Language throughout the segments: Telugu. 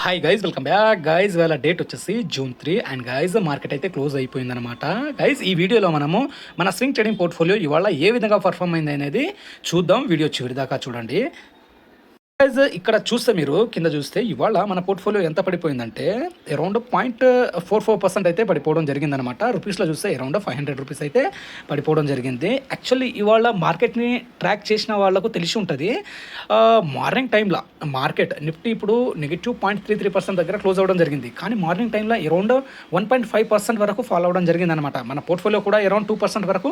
Hi guys, welcome back guys. వాళ్ళ డేట్ వచ్చేసి June 3 అండ్ గైస్ మార్కెట్ అయితే క్లోజ్ అయిపోయిందనమాట. గైస్ ఈ వీడియోలో మనము మన స్వింగ్ ట్రేడింగ్ పోర్ట్ఫోలియో ఇవాళ ఏ విధంగా పర్ఫామ్ అయింది అనేది చూద్దాం. వీడియో చివరి దాకా చూడండి. గైస్ ఇక్కడ చూస్తే మీరు కింద చూస్తే ఇవాళ మన పోర్ట్ఫోలియో ఎంత పడిపోయిందంటే అరౌండ్ 0.44% అయితే పడిపోవడం జరిగిందనమాట. రూపీస్లో చూస్తే అరౌండ్ 500 రూపీస్ అయితే పడిపోవడం జరిగింది. యాక్చువల్లీ ఇవాళ మార్కెట్ని ట్రాక్ చేసిన వాళ్ళకు తెలిసి ఉంటుంది. మార్నింగ్ టైంలో మార్కెట్ నిఫ్టీ ఇప్పుడు -0.33% దగ్గర క్లోజ్ అవ్వడం జరిగింది. కానీ మార్నింగ్ టైంలో అరౌండ్ 1.5% వరకు ఫాల్ అవ్వడం జరిగిందనమాట. మన పోర్ట్ఫోలియో కూడా అరౌండ్ 2% వరకు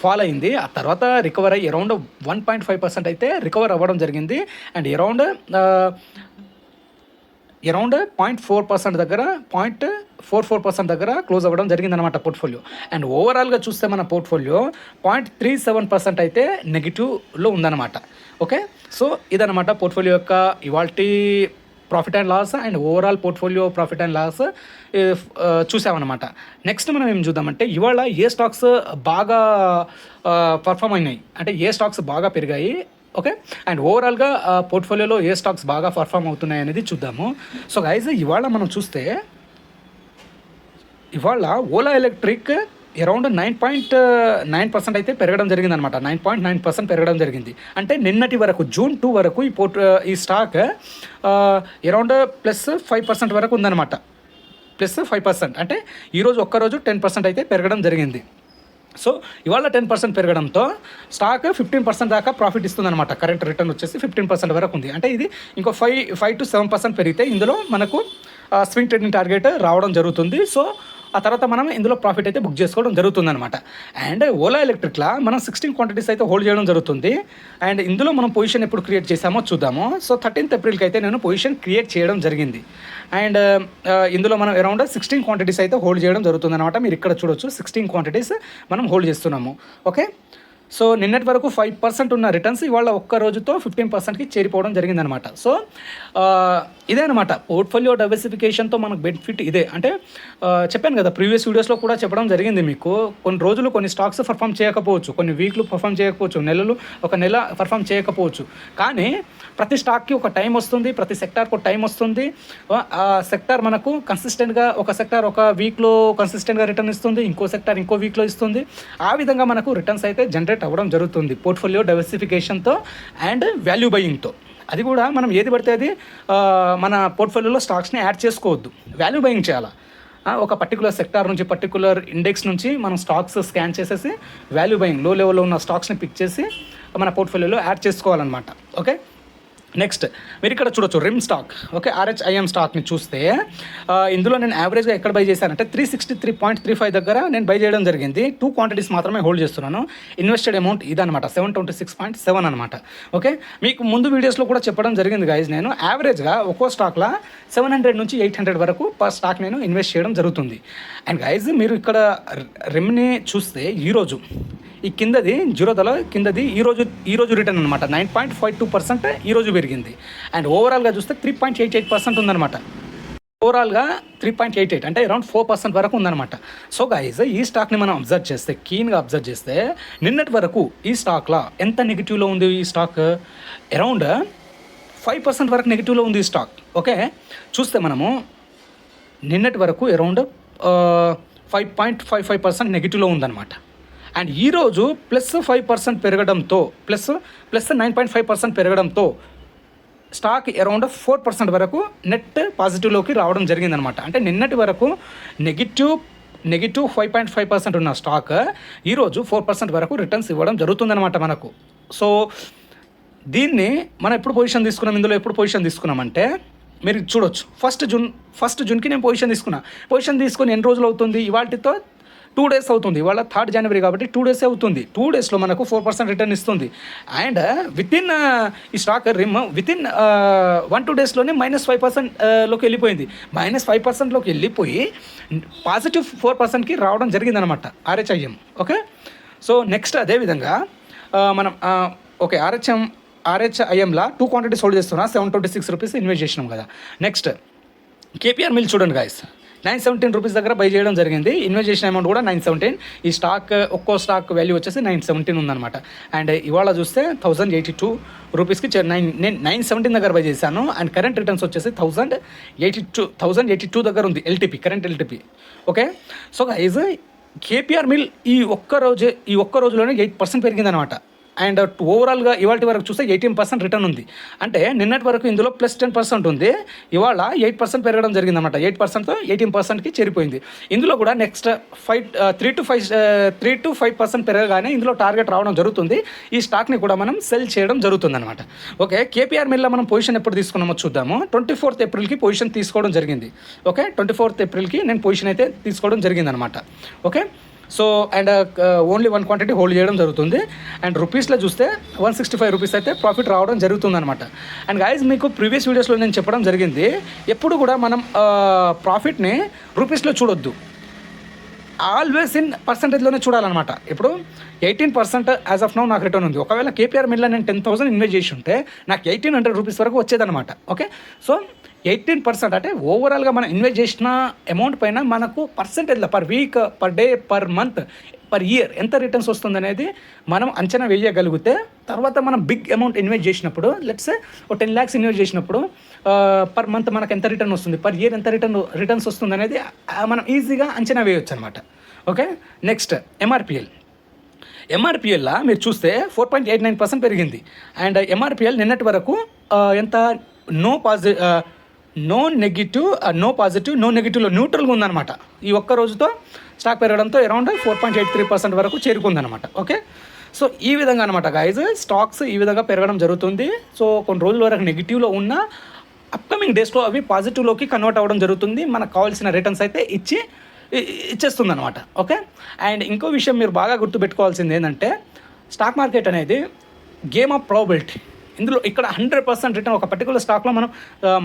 ఫాల్ అయింది. ఆ తర్వాత రికవర్ అయ్యి అరౌండ్ 1.5% అయితే రికవర్ అవ్వడం జరిగింది. అండ్ అరౌండ్ 0.4% దగ్గర 0.44% దగ్గర క్లోజ్ అవ్వడం జరిగిందనమాట పోర్ట్ఫోలియో. అండ్ ఓవరాల్గా చూస్తే మన పోర్ట్ఫోలియో 0.37% అయితే నెగిటివ్లో ఉందన్నమాట. ఓకే, సో ఇదనమాట పోర్ట్ఫోలియో యొక్క ఇవాల్టి profit and loss and overall portfolio profit and loss చూసామన్నమాట. నెక్స్ట్ మనం ఏం చూద్దామంటే ఇవాళ ఏ స్టాక్స్ బాగా పర్ఫామ్ అయినాయి, అంటే ఏ స్టాక్స్ బాగా పెరిగాయి. ఓకే, అండ్ ఓవరాల్గా పోర్ట్ఫోలియోలో ఏ స్టాక్స్ బాగా పర్ఫామ్ అవుతున్నాయి అనేది చూద్దాము. సో గైజ్ ఇవాళ మనం చూస్తే ఇవాళ ఓలా ఎలక్ట్రిక్ అరౌండ్ 9.9% అయితే పెరగడం జరిగింది అనమాట. 9.9% పెరగడం జరిగింది. అంటే నిన్నటి వరకు June 2 వరకు ఈ స్టాక్ అరౌండ్ +5% వరకు ఉందన్నమాట. +5% అంటే ఈరోజు ఒక్కరోజు 10% అయితే పెరగడం జరిగింది. సో ఇవాళ 10% పెరగడంతో స్టాక్ 15% దాకా ప్రాఫిట్ ఇస్తుందన్నమాట. కరెంట్ రిటర్న్ వచ్చేసి 15% వరకు ఉంది. అంటే ఇది ఇంకో 5 to 7% పెరిగితే ఇందులో మనకు స్వింగ్ ట్రేడింగ్ టార్గెట్ రావడం జరుగుతుంది. సో ఆ తర్వాత మనం ఇందులో ప్రాఫిట్ అయితే బుక్ చేసుకోవడం జరుగుతుంది అనమాట. అండ్ ఓలా ఎలక్ట్రిక్లా మనం 16 క్వాంటిటీస్ అయితే హోల్డ్ చేయడం జరుగుతుంది. అండ్ ఇందులో మనం పొజిషన్ ఎప్పుడు క్రియేట్ చేసామో చూద్దాము. సో 13th ఏప్రిల్కి అయితే నేను పొజిషన్ క్రియేట్ చేయడం జరిగింది. అండ్ ఇందులో మనం అరౌండ్ 16 క్వాంటిటీస్ అయితే హోల్డ్ చేయడం జరుగుతుంది అనమాట. మీరు ఇక్కడ చూడొచ్చు 16 క్వాంటిటీస్ మనం హోల్డ్ చేస్తున్నాము. ఓకే, సో నిన్నటి వరకు 5% ఉన్న రిటర్న్స్ ఇవాళ ఒక్క రోజుతో 15%కి చేరిపోవడం జరిగిందనమాట. సో ఇదే అనమాట పోర్ట్ఫోలియో డైవర్సిఫికేషన్తో మనకు బెనిఫిట్ ఇదే. అంటే చెప్పాను కదా, ప్రీవియస్ వీడియోస్లో కూడా చెప్పడం జరిగింది మీకు. కొన్ని రోజులు కొన్ని స్టాక్స్ పర్ఫామ్ చేయకపోవచ్చు, కొన్ని వీక్లు పర్ఫామ్ చేయకపోవచ్చు, ఒక నెల పర్ఫామ్ చేయకపోవచ్చు. కానీ ప్రతి స్టాక్కి ఒక టైం వస్తుంది, ప్రతి సెక్టార్కి ఒక టైం వస్తుంది. ఆ సెక్టార్ మనకు కన్సిస్టెంట్గా ఒక సెక్టార్ ఒక వీక్లో కన్సిస్టెంట్గా రిటర్న్ ఇస్తుంది, ఇంకో సెక్టార్ ఇంకో వీక్లో ఇస్తుంది. ఆ విధంగా మనకు రిటర్న్స్ అయితే జనరేట్ అవ్వడం జరుగుతుంది పోర్ట్ఫోలియో డైవర్సిఫికేషన్తో అండ్ వాల్యూ బయింగ్తో. అది కూడా మనం ఏది పడితే అది మన పోర్ట్ఫోలియోలో స్టాక్స్ని యాడ్ చేసుకోవద్దు, వాల్యూ బయింగ్ చేయాలి. ఒక పర్టికులర్ సెక్టార్ నుంచి పర్టికులర్ ఇండెక్స్ నుంచి మనం స్టాక్స్ స్కాన్ చేసేసి వాల్యూ బయింగ్ లో లెవెల్లో ఉన్న స్టాక్స్ని పిక్ చేసి మన పోర్ట్ఫోలియోలో యాడ్ చేసుకోవాలన్నమాట. ఓకే, నెక్స్ట్ మీరు ఇక్కడ చూడొచ్చు రిమ్ స్టాక్. ఓకే, RHIM స్టాక్ని చూస్తే ఇందులో నేను యావరేజ్గా ఎక్కడ బై చేశానంటే 363.35 దగ్గర నేను బై చేయడం జరిగింది. 2 క్వాంటిటీస్ మాత్రమే హోల్డ్ చేస్తున్నాను. ఇన్వెస్టెడ్ అమౌంట్ ఇదనమాట 726.7 అనమాట. ఓకే, మీకు ముందు వీడియోస్లో కూడా చెప్పడం జరిగింది గైజ్. నేను యావరేజ్గా ఒక్కో స్టాక్లో 700 నుంచి 800 వరకు పర్ స్టాక్ నేను ఇన్వెస్ట్ చేయడం జరుగుతుంది. అండ్ గైజ్ మీరు ఇక్కడ రిమ్ని చూస్తే ఈరోజు ఈ కిందది జీరోదల కిందది ఈరోజు రిటర్న్ అనమాట 9.52% ఈరోజు పెరిగింది. అండ్ ఓవరాల్గా చూస్తే 3.88% ఉందన్నమాట. ఓవరాల్గా 3.88 అంటే అరౌండ్ 4% వరకు ఉందన్నమాట. సో గైజ్ ఈ స్టాక్ని మనం క్లీన్గా అబ్జర్వ్ చేస్తే నిన్నటి వరకు ఈ స్టాక్లో ఎంత నెగిటివ్లో ఉంది ఈ స్టాక్? అరౌండ్ 5% వరకు నెగిటివ్లో ఉంది ఈ స్టాక్. ఓకే, చూస్తే మనము నిన్నటి వరకు అరౌండ్ 5.55% నెగిటివ్లో ఉందన్నమాట. అండ్ ఈరోజు +5% పెరగడంతో +9.5% పెరగడంతో స్టాక్ అరౌండ్ 4% వరకు నెట్ పాజిటివ్లోకి రావడం జరిగిందనమాట. అంటే నిన్నటి వరకు నెగిటివ్ 5.5% ఉన్న స్టాక్ ఈరోజు 4% వరకు రిటర్న్స్ ఇవ్వడం జరుగుతుందన్నమాట మనకు. సో దీన్ని మనం ఎప్పుడు పొజిషన్ తీసుకున్నాం, ఇందులో ఎప్పుడు పొజిషన్ తీసుకున్నామంటే మీరు చూడొచ్చు ఫస్ట్ జూన్కి నేను పొజిషన్ తీసుకొని ఎన్ని రోజులు అవుతుంది? ఇవాళతో 2 days అవుతుంది. ఇవాళ 3rd January కాబట్టి 2 days అవుతుంది. 2 daysలో మనకు 4% రిటర్న్ ఇస్తుంది. అండ్ వితిన్ ఈ స్టాక్ రిమ్ వితిన్ 1-2 daysలోనే -5% లోకి వెళ్ళిపోయింది. -5%లోకి వెళ్ళిపోయి పాజిటివ్ 4%కి రావడం జరిగిందనమాట RHIM. ఓకే, సో నెక్స్ట్ అదేవిధంగా మనం ఓకే RHIMలా 2 క్వాంటిటీస్ హోల్డ్ చేస్తున్నా 726 రూపీస్ ఇన్వెస్ట్ చేసినాం కదా. నెక్స్ట్ KPR మిల్ చూడండి గాయస్. 917 రూపీస్ దగ్గర బై చేయడం జరిగింది. ఇన్వెస్ట్ చేసిన అమౌంట్ కూడా 917. ఈ స్టాక్ ఒక్కో స్టాక్ వాల్యూ వచ్చేసి 917 ఉందన్నమాట. అండ్ ఇవాళ చూస్తే 1082 రూపీస్కి నేను 917 దగ్గర బై చేశాను. అండ్ కరెంట్ రిటర్న్స్ వచ్చేసి 1082 దగ్గర ఉంది LTP, current LTP. Okay, so guys KPR mill ఈ ఒక్క రోజులోనే 8% పెరిగిందనమాట. అండ్ ఓవరాల్గా ఇవాళ వరకు చూస్తే 18% రిటర్న్ ఉంది. అంటే నిన్నటి వరకు ఇందులో ప్లస్ 10% ఉంది, ఇవాళ 8% పెరగడం జరిగిందన్నమాట. 8%తో 18%కి చేరిపోయింది. ఇందులో కూడా నెక్స్ట్ 3 to 5% పెరగగానే ఇందులో టార్గెట్ రావడం జరుగుతుంది. ఈ స్టాక్ని కూడా మనం సెల్ చేయడం జరుగుతుంది అనమాట. ఓకే, కేపీఆర్ మిల్లో మనం పొజిషన్ ఎప్పుడు తీసుకున్నామో చూద్దాము. 24th ఏప్రిల్కి పొజిషన్ తీసుకోవడం జరిగింది. ఓకే, 24th ఏప్రిల్కి నేను పొజిషన్ అయితే తీసుకోవడం జరిగిందనమాట. Okay, so and only 1 quantity hold చేయడం జరుగుతుంది. అండ్ రూపీస్లో చూస్తే 165 రూపీస్ అయితే ప్రాఫిట్ రావడం జరుగుతుందన్నమాట. అండ్ గైజ్ మీకు ప్రీవియస్ వీడియోస్లో నేను చెప్పడం జరిగింది, ఎప్పుడు కూడా మనం ప్రాఫిట్ని రూపీస్లో చూడొద్దు, ఆల్వేస్ ఇన్ పర్సంటేజ్లోనే చూడాలన్నమాట. ఇప్పుడు 18% యాజ్ ఆఫ్ నౌ నాకు రిటర్న్ ఉంది. ఒకవేళ కేపీఆర్ మిల్లో నేను 10,000 ఇన్వెస్ట్ చేసి ఉంటే నాకు 1800 రూపీస్ వరకు వచ్చేదన్నమాట. ఓకే, సో 18% అంటే ఓవరాల్గా మనం ఇన్వెస్ట్ చేసిన అమౌంట్ పైన మనకు పర్సంటేజ్లో per week, per day, per month, per year ఎంత రిటర్న్స్ వస్తుంది అనేది మనం అంచనా వేయగలిగితే తర్వాత మనం బిగ్ అమౌంట్ ఇన్వెస్ట్ చేసినప్పుడు, లెట్స్ ఒక 10 lakhs ఇన్వెస్ట్ చేసినప్పుడు పర్ మంత్ మనకు ఎంత రిటర్న్ వస్తుంది, పర్ ఇయర్ ఎంత రిటర్న్స్ వస్తుంది అనేది మనం ఈజీగా అంచనా వేయవచ్చు అనమాట. ఓకే, నెక్స్ట్ ఎంఆర్పిఎల్లా మీరు చూస్తే 4.89% పెరిగింది. అండ్ ఎంఆర్పిఎల్ నిన్నటి వరకు ఎంత నో నెగిటివ్లో న్యూట్రల్గా ఉందన్నమాట. ఈ ఒక్క రోజుతో స్టాక్ పెరగడంతో అరౌండ్ 4.83% వరకు చేరుకుందనమాట. ఓకే, సో ఈ విధంగా అనమాట గైజ్ స్టాక్స్ ఈ విధంగా పెరగడం జరుగుతుంది. సో కొన్ని రోజుల వరకు నెగిటివ్లో ఉన్న అప్కమింగ్ డేస్లో అవి పాజిటివ్లోకి కన్వర్ట్ అవ్వడం జరుగుతుంది. మనకు కావాల్సిన రిటర్న్స్ అయితే ఇచ్చేస్తుంది అనమాట. ఓకే, అండ్ ఇంకో విషయం మీరు బాగా గుర్తుపెట్టుకోవాల్సింది ఏంటంటే స్టాక్ మార్కెట్ అనేది గేమ్ ఆఫ్ ప్రాబిలిటీ. ఇందులో ఇక్కడ 100% రిటర్న్, ఒక పర్టికులర్ స్టాక్లో మనం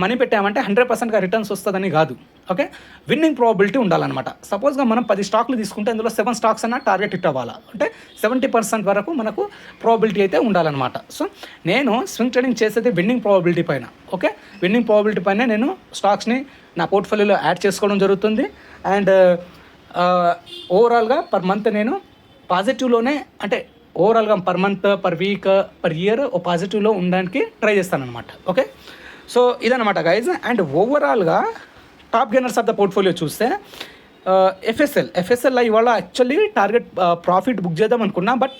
మనీ పెట్టామంటే 100%గా రిటర్న్స్ వస్తుందని కాదు. ఓకే, విన్నింగ్ ప్రాబిలిటీ ఉండాలన్నమాట. సపోజ్గా మనం 10 స్టాక్లు తీసుకుంటే అందులో 7 స్టాక్స్ అన్న టార్గెట్ హిట్ అవ్వాలి అంటే 70% వరకు మనకు ప్రాబిలిటీ అయితే ఉండాలన్నమాట. సో నేను స్వింగ్ ట్రేడింగ్ చేసేది విన్నింగ్ ప్రాబిలిటీ పైన. ఓకే, విన్నింగ్ ప్రాబిలిటీ పైన నేను స్టాక్స్ని నా పోర్ట్ఫోలియోలో యాడ్ చేసుకోవడం జరుగుతుంది. అండ్ ఓవరాల్గా పర్ మంత్ నేను పాజిటివ్లోనే, అంటే ఓవరాల్గా per month, per week, per year ఓ పాజిటివ్లో ఉండడానికి ట్రై చేస్తానమాట. ఓకే, సో ఇదనమాట గైజ్. అండ్ ఓవరాల్గా top gainers of the portfolio చూస్తే ఎఫ్ఎస్ఎల్ ఇవాళ యాక్చువల్లీ టార్గెట్ ప్రాఫిట్ బుక్ చేద్దాం అనుకున్నా, బట్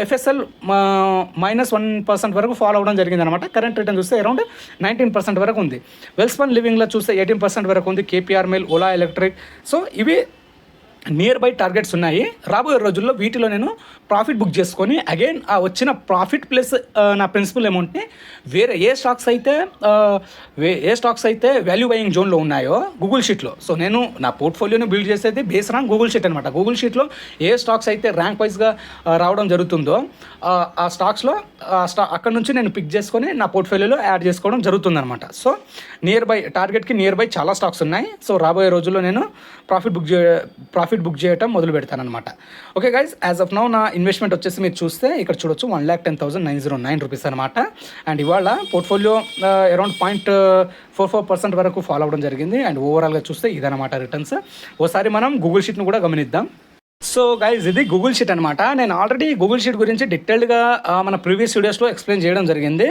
ఎఫ్ఎస్ఎల్ -1% వరకు ఫాలో అవ్వడం జరిగింది అనమాట. కరెంట్ రిటర్న్ చూస్తే అరౌండ్ 19% వరకు ఉంది. వెల్స్పన్ లివింగ్లో చూస్తే 18% వరకు ఉంది. KPR mill, Ola electric, so ఇవి నియర్ బై టార్గెట్స్ ఉన్నాయి. రాబోయే రోజుల్లో వీటిలో నేను ప్రాఫిట్ బుక్ చేసుకొని అగైన్ ఆ వచ్చిన ప్రాఫిట్ ప్లస్ నా ప్రిన్సిపల్ అమౌంట్ని వేరే ఏ స్టాక్స్ అయితే వాల్యూ బయింగ్ జోన్లో ఉన్నాయో గూగుల్ షీట్లో, సో నేను నా పోర్ట్ఫోలియోని బిల్డ్ చేసేది బేస్డ్ ఆన్ గూగుల్ షీట్ అనమాట. గూగుల్ షీట్లో ఏ స్టాక్స్ అయితే ర్యాంక్ వైజ్గా రావడం జరుగుతుందో ఆ స్టాక్స్లో అక్కడ నుంచి నేను పిక్ చేసుకొని నా పోర్ట్ఫోలియోలో యాడ్ చేసుకోవడం జరుగుతుందన్నమాట. సో టార్గెట్కి నియర్ బై చాలా స్టాక్స్ ఉన్నాయి. సో రాబోయే రోజుల్లో నేను ప్రాఫిట్ బుక్ చేయటం మొదలు పెడతానమాట. Okay guys, as of now నా ఇన్వెస్ట్మెంట్ వచ్చేసి మీరు చూస్తే ఇక్కడ చూడొచ్చు 1,10,909 రూపీస్ అనమాట. అండ్ ఇవాళ పోర్ట్ఫోలియో అరౌండ్ 0.44% వరకు ఫాలో అవ్వడం జరిగింది. అండ్ ఓవరాల్గా చూస్తే ఇదనమాట రిటర్న్స్. ఓసారి మనం గూగుల్ షీట్ను కూడా గమనిద్దాం. సో గైజ్, ఇది గూగుల్ షీట్ అనమాట. నేను ఆల్రెడీ గూగుల్ షీట్ గురించి డీటెయిల్డ్గా మన ప్రీవియస్ వీడియోస్లో ఎక్స్ప్లెయిన్ చేయడం జరిగింది.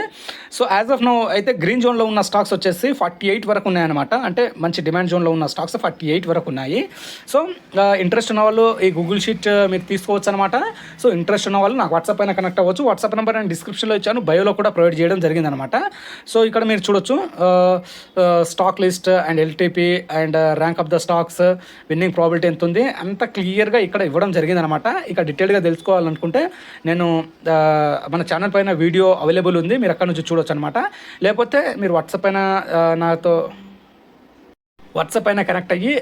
సో యాజ్ ఆఫ్ నౌ అయితే గ్రీన్ జోన్లో ఉన్న స్టాక్స్ వచ్చేసి 48 వరకు ఉన్నాయన్నమాట. అంటే మంచి డిమాండ్ జోన్లో ఉన్న స్టాక్స్ 48 వరకు ఉన్నాయి. సో ఇంట్రెస్ట్ ఉన్న వాళ్ళు ఈ గూగుల్ షీట్ మీరు తీసుకోవచ్చు అనమాట. సో ఇంట్రెస్ట్ ఉన్న వాళ్ళు నాకు వాట్సాప్ పైన కనెక్ట్ అవ్వచ్చు. వాట్సాప్ నెంబర్ నేను డిస్క్రిప్షన్లో ఇచ్చాను, బయోలో కూడా ప్రొవైడ్ చేయడం జరిగిందనమాట. సో ఇక్కడ మీరు చూడొచ్చు stock list and LTP and rank of the stocks, winnowing probability ఎంత ఉంది అంత క్లియర్గా ఇక్కడ ఇవ్వడం జరిగిందనమాట. ఇక డీటెయిల్గా తెలుసుకోవాలనుకుంటే నేను మన ఛానల్ పైన వీడియో అవైలబుల్ ఉంది, మీరు అక్కడ నుంచి చూడొచ్చు అనమాట. లేకపోతే మీరు వాట్సాప్ పైన కనెక్ట్ అయ్యి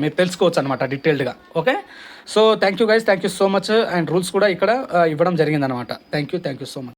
మీరు తెలుసుకోవచ్చు అనమాట డీటెయిల్డ్గా. Okay, so thank you guys, thank you so much. And rules కూడా ఇక్కడ ఇవ్వడం జరిగిందనమాట. Thank you so much.